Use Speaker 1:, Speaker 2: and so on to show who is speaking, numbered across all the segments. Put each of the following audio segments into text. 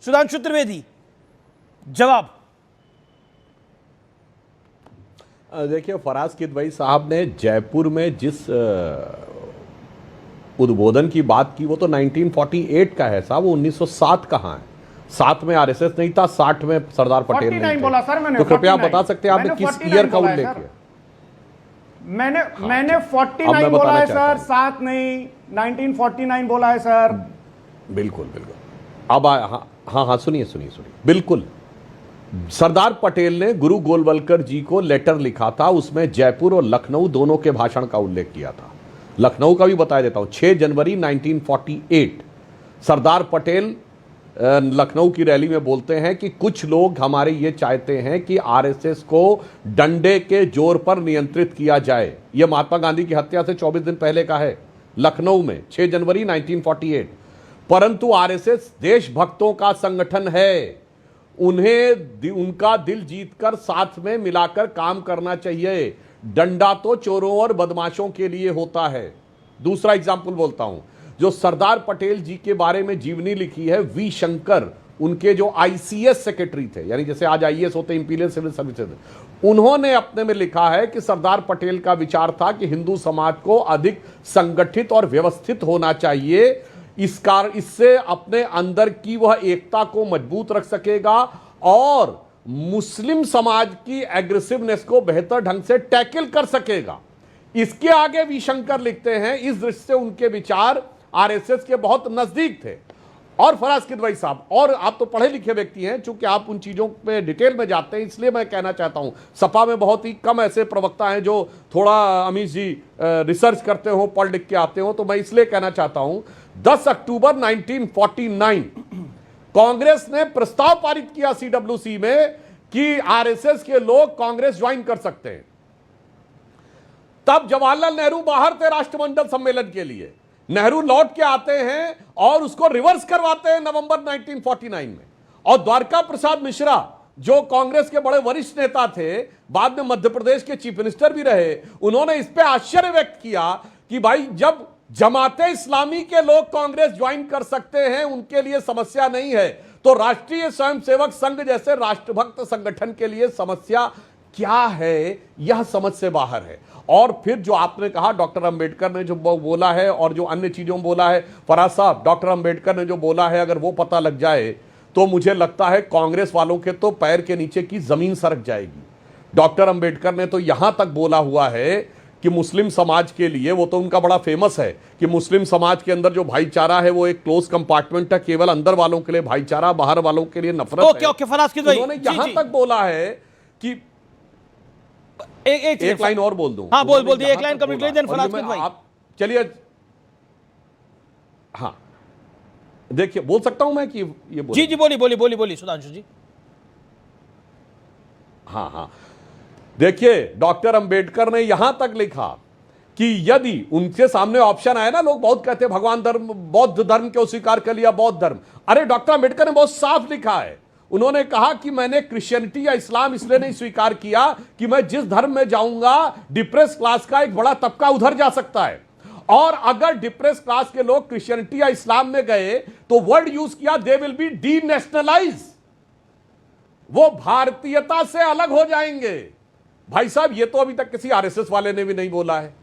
Speaker 1: सुधांशु त्रिवेदी, जवाब।
Speaker 2: देखिए, फराज किदवई साहब ने जयपुर में जिस उद्बोधन की बात की वो तो 1948 का है साहब, वो 1907 कहाँ है। 7 में आरएसएस नहीं था, 60 में सरदार पटेल नहीं
Speaker 3: बोला सर मैंने।
Speaker 2: तो कृपया आप बता सकते हैं आपने किस ईयर का उल्लेख किया?
Speaker 3: मैंने 49 बोला है सर, 7 नहीं, 1949 बोला है सर।
Speaker 2: बिल्कुल बिल्कुल। अब हाँ, सुनिए, बिल्कुल। सरदार पटेल ने गुरु गोलवलकर जी को लेटर लिखा था, उसमें जयपुर और लखनऊ दोनों के भाषण का उल्लेख किया था। लखनऊ का भी बता देता हूं, 6 जनवरी 1948 सरदार पटेल लखनऊ की रैली में बोलते हैं कि कुछ लोग हमारे ये चाहते हैं कि आरएसएस को डंडे के जोर पर नियंत्रित किया जाए। यह महात्मा गांधी की हत्या से 24 दिन पहले का है, लखनऊ में 6 जनवरी 1948। परंतु आरएसएस देशभक्तों का संगठन है, उन्हें उनका दिल जीतकर साथ में मिलाकर काम करना चाहिए। डंडा तो चोरों और बदमाशों के लिए होता है। दूसरा एग्जाम्पल बोलता हूं, जो सरदार पटेल जी के बारे में जीवनी लिखी है वी शंकर, उनके जो आईसीएस सेक्रेटरी थे, यानी जैसे आज आईएएस होते इंपीरियल सिविल सर्विसेज, उन्होंने अपने में लिखा है कि सरदार पटेल का विचार था कि हिंदू समाज को अधिक संगठित और व्यवस्थित होना चाहिए। इससे अपने अंदर की वह एकता को मजबूत रख सकेगा और मुस्लिम समाज की एग्रेसिवनेस को बेहतर ढंग से टैकल कर सकेगा। इसके आगे वी शंकर लिखते हैं, इस दृष्टि से उनके विचार आरएसएस के बहुत नजदीक थे। और फराज किदवई साहब, और आप तो पढ़े लिखे व्यक्ति हैं, चूंकि आप उन चीजों पे डिटेल में जाते हैं, इसलिए मैं कहना चाहता हूं, सपा में बहुत ही कम ऐसे प्रवक्ता हैं जो थोड़ा अमीश जी रिसर्च करते हो, पढ़ लिख के आते हो, तो मैं इसलिए कहना चाहता हूं 10 अक्टूबर 1949 कांग्रेस ने प्रस्ताव पारित किया सीडब्ल्यूसी में कि आरएसएस के लोग कांग्रेस ज्वाइन कर सकते हैं। तब जवाहरलाल नेहरू बाहर थे राष्ट्रमंडल सम्मेलन के लिए, नेहरू लौट के आते हैं और उसको रिवर्स करवाते हैं नवंबर 1949 में। और द्वारका प्रसाद मिश्रा जो कांग्रेस के बड़े वरिष्ठ नेता थे, बाद में मध्य प्रदेश के चीफ मिनिस्टर भी रहे, उन्होंने इस पे आश्चर्य व्यक्त किया कि भाई जब जमाते इस्लामी के लोग कांग्रेस ज्वाइन कर सकते हैं, उनके लिए समस्या नहीं है, तो राष्ट्रीय स्वयंसेवक संघ जैसे राष्ट्रभक्त संगठन के लिए समस्या क्या है? यह समझ से बाहर है। और फिर जो आपने कहा डॉक्टर अंबेडकर ने जो बोला है और जो अन्य चीजों में बोला है, फराज साहब, डॉक्टर अंबेडकर ने जो बोला है अगर वो पता लग जाए तो मुझे लगता है कांग्रेस वालों के तो पैर के नीचे की जमीन सरक जाएगी। डॉक्टर अंबेडकर ने तो यहां तक बोला हुआ है कि मुस्लिम समाज के लिए, वो तो उनका बड़ा फेमस है कि मुस्लिम समाज के अंदर जो भाईचारा है वो एक क्लोज कंपार्टमेंट है, केवल अंदर वालों के लिए भाईचारा, बाहर वालों के लिए नफरत है। उन्होंने यहां तक बोला है कि एक लाइन और बोल दूं।
Speaker 1: हाँ, बोल दिए, एक लाइन कंप्लीट देन फराज भाई।
Speaker 2: आप चलिए, हाँ देखिए, बोल सकता हूं मैं कि ये
Speaker 1: जी बोलिए सुधांशु जी।
Speaker 2: हाँ, देखिए डॉक्टर अंबेडकर ने यहां तक लिखा कि यदि उनके सामने ऑप्शन आए ना, लोग बहुत कहते हैं भगवान धर्म, बौद्ध धर्म को स्वीकार कर लिया, बौद्ध धर्म। अरे डॉक्टर अंबेडकर ने बहुत साफ लिखा है, उन्होंने कहा कि मैंने क्रिश्चियनिटी या इस्लाम इसलिए नहीं स्वीकार किया कि मैं जिस धर्म में जाऊंगा डिप्रेस क्लास का एक बड़ा तबका उधर जा सकता है, और अगर डिप्रेस क्लास के लोग क्रिश्चियनिटी या इस्लाम में गए तो वर्ड यूज किया, they will be D nationalise, वो भारतीयता से अलग हो जाएंगे। भाई साहब, ये तो अभी तक किसी आरएसएस वाले ने भी नहीं बोला है।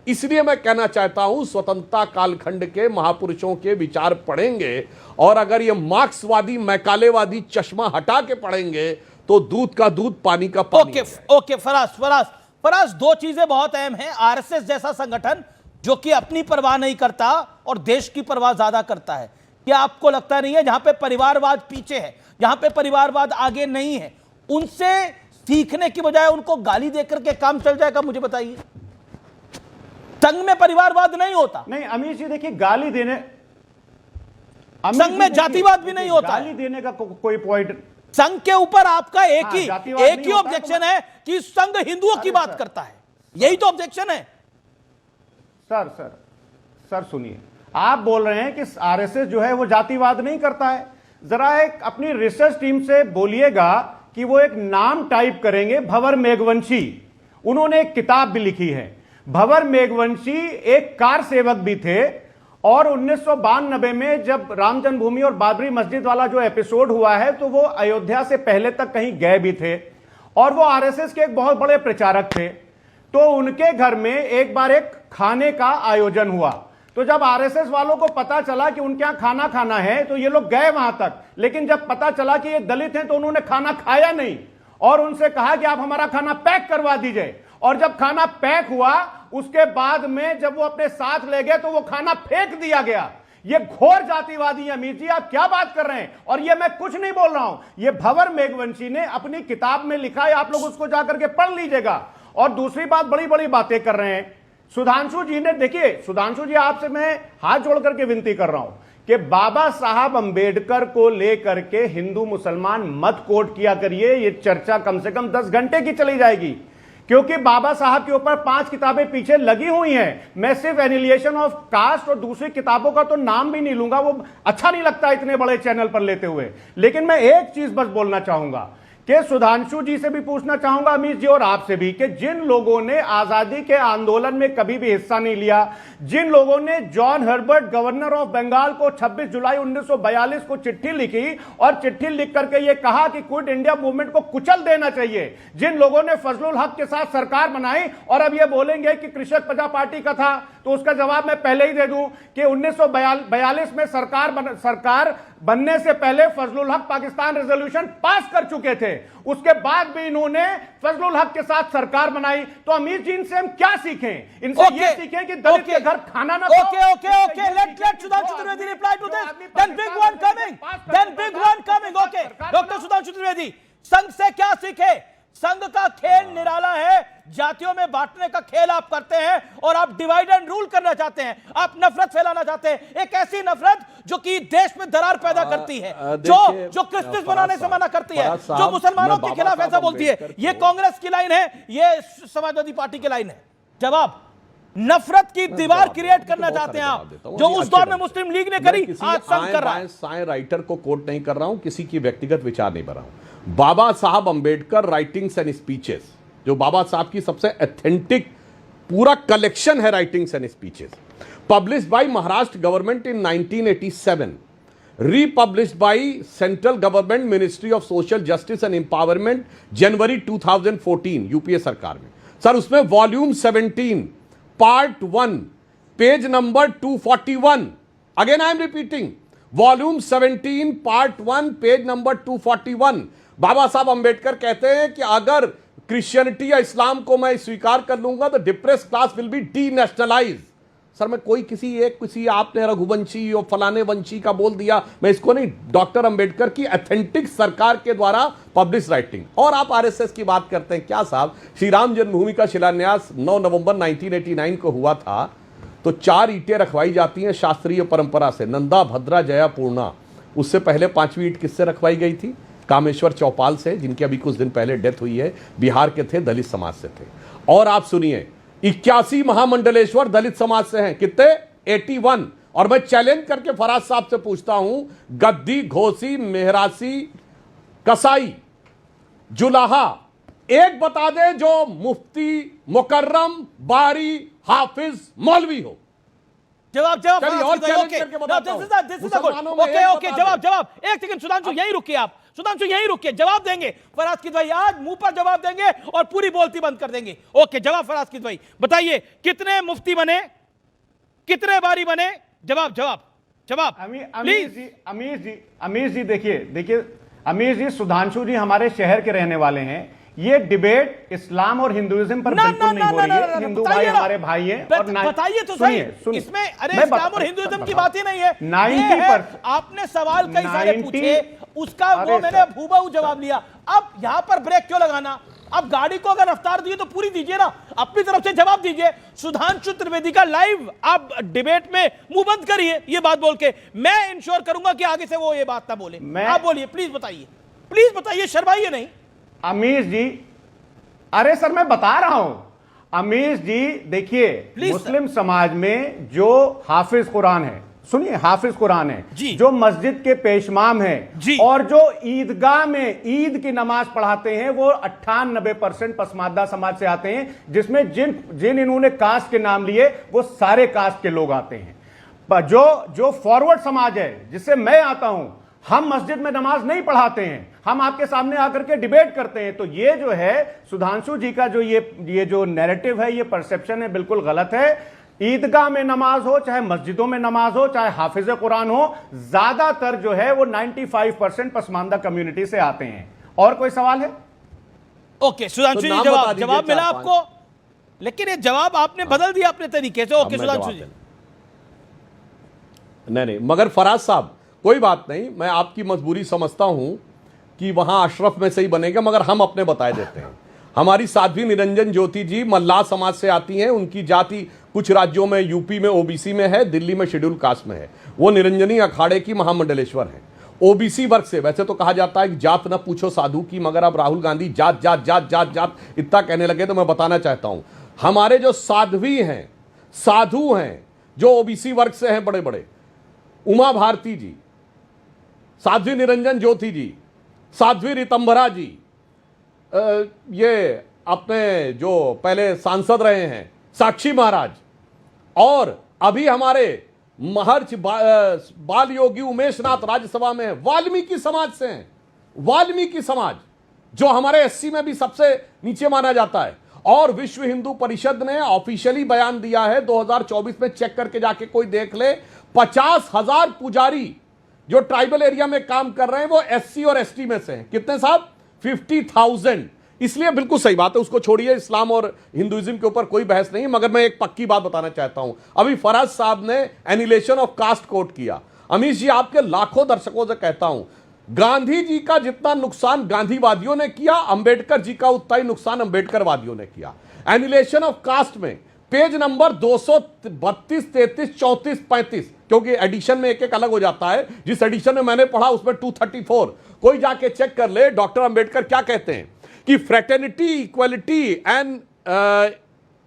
Speaker 2: इसलिए मैं कहना चाहता हूं, स्वतंत्रता कालखंड के महापुरुषों के विचार पढ़ेंगे और अगर ये मार्क्सवादी मैकालेवादी चश्मा हटा के पढ़ेंगे तो दूध का दूध, पानी का पानी।
Speaker 1: ओके फराज, दो चीजें बहुत अहम हैं। आरएसएस जैसा संगठन जो कि अपनी परवाह नहीं करता और देश की परवाह ज्यादा करता है, क्या आपको लगता नहीं है जहां पे परिवारवाद पीछे है, जहां पे परिवारवाद आगे नहीं है, उनसे सीखने की बजाय उनको गाली देकर के काम चल जाएगा? मुझे बताइए, संघ में परिवारवाद नहीं होता।
Speaker 3: नहीं अमीश जी, देखिए गाली देने,
Speaker 1: संघ में जातिवाद भी नहीं होता,
Speaker 3: गाली देने का कोई पॉइंट।
Speaker 1: संघ के ऊपर आपका एक ही ऑब्जेक्शन है कि संघ हिंदुओं की बात करता है, यही तो ऑब्जेक्शन है।
Speaker 3: सर सुनिए, आप बोल रहे हैं कि आरएसएस जो है वो जातिवाद नहीं करता है। जरा एक अपनी रिसर्च टीम से बोलिएगा कि वो एक नाम टाइप करेंगे, भंवर मेघवंशी। उन्होंने एक किताब भी लिखी है। भंवर मेघवंशी एक कार सेवक भी थे और 1992 में जब राम जन्मभूमि और बाबरी मस्जिद वाला जो एपिसोड हुआ है, तो वो अयोध्या से पहले तक कहीं गए भी थे और वो आरएसएस के एक बहुत बड़े प्रचारक थे। तो उनके घर में एक बार एक खाने का आयोजन हुआ। तो जब आरएसएस वालों को पता चला कि उनके यहां खाना खाना है, तो ये लोग गए वहां तक, लेकिन जब पता चला कि ये दलित हैं तो उन्होंने खाना खाया नहीं और उनसे कहा कि आप हमारा खाना पैक करवा दीजिए। और जब खाना पैक हुआ, उसके बाद में जब वो अपने साथ ले गए तो वो खाना फेंक दिया गया। ये घोर जातिवादी है। अमीर जी, आप क्या बात कर रहे हैं? और ये मैं कुछ नहीं बोल रहा हूं, ये भंवर मेघवंशी ने अपनी किताब में लिखा है, आप लोग उसको जाकर के पढ़ लीजिएगा। और दूसरी बात, बड़ी बड़ी बातें कर रहे हैं सुधांशु जी ने। देखिए सुधांशु जी, आपसे मैं हाथ जोड़ करके विनती कर रहा हूं कि बाबा साहब अंबेडकर को लेकर के हिंदू मुसलमान मत कोट किया करिए। ये चर्चा कम से कम 10 घंटे की चली जाएगी, क्योंकि बाबा साहब के ऊपर 5 किताबें पीछे लगी हुई हैं। मैं सिर्फ एनिलिएशन ऑफ कास्ट और दूसरी किताबों का तो नाम भी नहीं लूंगा, वो अच्छा नहीं लगता इतने बड़े चैनल पर लेते हुए। लेकिन मैं एक चीज बस बोलना चाहूंगा कि सुधांशु जी से भी पूछना चाहूंगा, अमीर जी, और आपसे भी, कि जिन लोगों ने आजादी के आंदोलन में कभी भी हिस्सा नहीं लिया, जिन लोगों ने John Herbert governor of Bengal को 26 जुलाई 1942 को चिट्ठी लिखी और चिट्ठी लिख करके यह कहा कि क्विट इंडिया मूवमेंट को कुचल देना चाहिए, जिन लोगों ने फजलुल हक के साथ सरकार बनाई, और अब यह बोलेंगे कि कृषक प्रजा पार्टी का था, तो उसका जवाब मैं पहले ही दे दूं कि 1942 में सरकार बनने से पहले फजलुल हक पाकिस्तान रेजोल्यूशन पास कर चुके थे। उसके बाद भी इन्होंने फजलुल हक के साथ सरकार बनाई। तो अमीर जी, इनसे हम क्या सीखें? इनसे ये सीखें कि दलित के घर खाना ना
Speaker 1: okay let Sudhanshu Trivedi reply to this, then big one coming. Okay doctor Sudhanshu Trivedi, Sangh से क्या सीखे? संघ का खेल निराला है, जातियों में बांटने का खेल आप करते हैं और आप डिवाइड एंड रूल करना चाहते हैं, आप नफरत फैलाना चाहते हैं, एक ऐसी नफरत जो कि देश में दरार पैदा करती है, जो क्रिश्चियन बनाने से मना करती है, जो मुसलमानों के खिलाफ ऐसा बोलती है। ये कांग्रेस की लाइन है, ये समाजवादी पार्टी की लाइन है। जवाब, नफरत की दीवार क्रिएट करना चाहते हैं आप, जो उस दौर में मुस्लिम लीग ने करी, आज संघ कर रहा है।
Speaker 2: साए राइटर को कोट नहीं कर रहा हूं, किसी की व्यक्तिगत विचार नहीं बना हूं। बाबा Saheb Ambedkar writings and speeches, जो बाबा साहब की सबसे एथेंटिक पूरा कलेक्शन है writings and speeches, published by Maharashtra government in 1987, republished by central government ministry of social justice and empowerment January 2014 UPA सरकार में। सर उसमें volume 17 part 1 page number 241, again I am repeating, volume 17 part 1 page number 241, Baba Saheb Ambedkar कहते हैं कि अगर Christianity या इस्लाम को मैं स्वीकार कर लूंगा तो depress class will be D nationalise. Sir मैं किसी आपने रघुवंशी और फलाने वंशी का बोल दिया, मैं इसको नहीं, डॉक्टर अंबेडकर की अथेंटिक सरकार के द्वारा पब्लिश राइटिंग। और आप आरएसएस की बात करते हैं क्या साहब? श्री राम जन्मभूमि का शिलान्यास 9 नवंबर 1989 को हुआ था, तो 4 ईंटें रखवाई जाती हैं शास्त्रीय परंपरा से, नंदा, भद्रा, जया, पूर्णा। उससे पहले 5वीं ईंट किससे रखवाई गई थी? कामेश्वर चौपाल से, जिनकी अभी कुछ दिन पहले डेथ हुई है, बिहार के थे, दलित समाज से थे। और आप सुनिए, 81 महामंडलेश्वर दलित समाज से हैं, कितने? 81। और मैं चैलेंज करके फराज साहब से पूछता हूं, गद्दी, घोसी, मेहरासी, कसाई, जुलाहा, एक बता दे जो मुफ्ती, मुकर्रम, बारी, हाफिज, मौलवी हो।
Speaker 1: जवाब
Speaker 2: जवाब एक
Speaker 1: सेकंड सुधांशु, यही रुकिए आप, सुधांशु यही रुकिए, जवाब देंगे फराज किद भाई, आज मुंह पर जवाब देंगे और पूरी बोलती बंद कर देंगे। ओके, जवाब फराज किद भाई, बताइए कितने मुफ्ती बने, कितने बारी बने? जवाब प्लीज।
Speaker 3: अमीर जी देखिए अमीर जी, सुधांशु जी हमारे शहर के रहने वाले हैं। ये डिबेट इस्लाम और हिंदुइज्म पर बिल्कुल नहीं हो रही है। हिंदू भाई हमारे भाई हैं। और
Speaker 1: बताइए तो सही, इसमें अरे इस्लाम और हिंदुइज्म की बात ही नहीं है।
Speaker 3: 90%
Speaker 1: आपने सवाल कई सारे पूछे, उसका वो मैंने हूबहू जवाब लिया। अब यहां पर ब्रेक क्यों लगाना? अब गाड़ी को अगर रफ्तार दिए तो पूरी दीजिए ना, अपनी तरफ से जवाब दीजिए। सुधांशु त्रिवेदी का लाइव आप डिबेट में मुंह बंद करिए ये बात बोल के, मैं इंश्योर करूंगा कि आगे से वो ये बात ना बोले। आप बोलिए, प्लीज बताइए, शर्माइए नहीं।
Speaker 3: अमीर जी, अरे सर मैं बता रहा हूं, अमीर जी देखिए, मुस्लिम समाज में जो हाफिज कुरान है, सुनिए, हाफिज कुरान है, जो मस्जिद के पेशमाम हैं और जो ईदगाह में ईद की नमाज पढ़ाते हैं, वो 98% पसमानदा समाज से आते हैं, जिसमें जिन इन्होंने कास्ट के नाम लिए वो सारे कास्ट के लोग आते हैं। जो फॉरवर्ड समाज है जिससे मैं आता हूं, हम मस्जिद में नमाज नहीं पढ़ाते हैं, हम आपके सामने आकर के डिबेट करते हैं। तो ये जो है सुधांशु जी का जो ये जो नैरेटिव है, ये परसेप्शन है, बिल्कुल गलत है। ईदगाह में नमाज हो, चाहे मस्जिदों में नमाज हो, चाहे हाफिज कुरान हो, ज्यादातर जो है वो 95% पसमानदा कम्युनिटी से आते हैं। और कोई सवाल है?
Speaker 1: ओके सुधांशु जी, जवाब मिला आपको, लेकिन ये जवाब आपने बदल दिया अपने तरीके से। ओके सुधांशु जी।
Speaker 2: नहीं, मगर फराज साहब कोई बात नहीं, मैं आपकी मजबूरी समझता हूं कि वहां अशरफ में से ही बनेगा, मगर हम अपने बताए देते हैं। हमारी साध्वी निरंजन ज्योति जी मल्लाह समाज से आती हैं, उनकी जाति कुछ राज्यों में, यूपी में ओबीसी में है, दिल्ली में शेड्यूल कास्ट में है। वो निरंजनी अखाड़े की महामंडलेश्वर है, ओबीसी वर्ग से। वैसे तो कहा जाता है कि जात न पूछो साधु की, मगर अब राहुल गांधी जात जात जात जात जात इतना कहने लगे, तो मैं बताना चाहता हूं हमारे जो साध्वी हैं, साधु हैं, जो ओबीसी वर्ग से हैं, बड़े बड़े, उमा भारती जी, साध्वी निरंजन ज्योति जी, साध्वी रितंभरा जी, ये अपने जो पहले सांसद रहे हैं साक्षी महाराज, और अभी हमारे महर्ष बाल योगी उमेश नाथ राज्यसभा में वाल्मीकि समाज से हैं। वाल्मीकि समाज जो हमारे एससी में भी सबसे नीचे माना जाता है। और विश्व हिंदू परिषद ने ऑफिशियली बयान दिया है, 2024 में चेक करके जाके कोई देख ले, 50,000 पुजारी जो ट्राइबल एरिया में काम कर रहे हैं वो एससी और एसटी में से हैं। कितने साहब? 50,000। इसलिए बिल्कुल सही बात है, उसको छोड़िए, इस्लाम और हिंदुइज्म के ऊपर कोई बहस नहीं, मगर मैं एक पक्की बात बताना चाहता हूं। अभी फराज साहब ने एनिलेशन ऑफ कास्ट कोट किया। अमीश जी, आपके लाखों दर्शकों से कहता हूं, गांधी जी का जितना नुकसान गांधीवादियों ने किया, अंबेडकर जी का उतना ही नुकसान अंबेडकरवादियों ने किया। एनिलेशन ऑफ कास्ट में पेज नंबर 232, 33, 34, 35, क्योंकि एडिशन में एक एक अलग हो जाता है। जिस एडिशन में मैंने पढ़ा उसमें 234, कोई जाके चेक कर ले। डॉक्टर अंबेडकर क्या कहते हैं कि फ्रेटर्निटी, इक्वलिटी एंड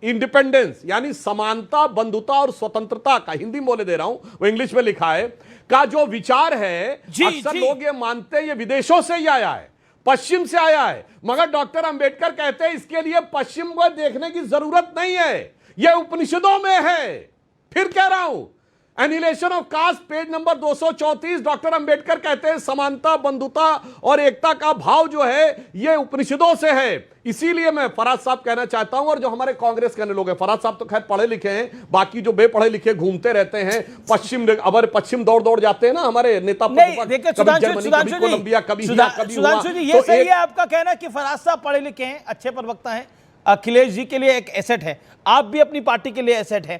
Speaker 2: इंडिपेंडेंस, यानी समानता, बंधुता और स्वतंत्रता का, हिंदी में बोले दे रहा हूं, वो इंग्लिश में लिखा है, का जो विचार है, अक्सर लोग ये मानते हैं ये विदेशों से ही आया है, पश्चिम से आया है, मगर डॉक्टर अंबेडकर कहते हैं इसके लिए पश्चिम को देखने की जरूरत नहीं है, यह उपनिषदों में है। फिर कह रहा हूं, annihilation of caste page number 234, doctor Ambedkar कहते हैं समानता, बंधुता और एकता का भाव जो है ये उपनिषदों से है। इसीलिए मैं फराज साहब कहना चाहता हूं, और जो हमारे कांग्रेस के लोग हैं, फराज साहब तो खैर पढ़े लिखे हैं, बाकी जो बेपढ़े लिखे घूमते रहते हैं पश्चिम, अगर पश्चिम दौड़ दौड़ जाते हैं ना हमारे नेता, कोलंबिया, कभी
Speaker 1: सुधांशु जी, ये सही है आपका कहना कि फराज साहब पढ़े लिखे हैं, अच्छे प्रवक्ता हैं, अखिलेश जी के लिए एक एसेट है, आप भी अपनी पार्टी के लिए एसेट है।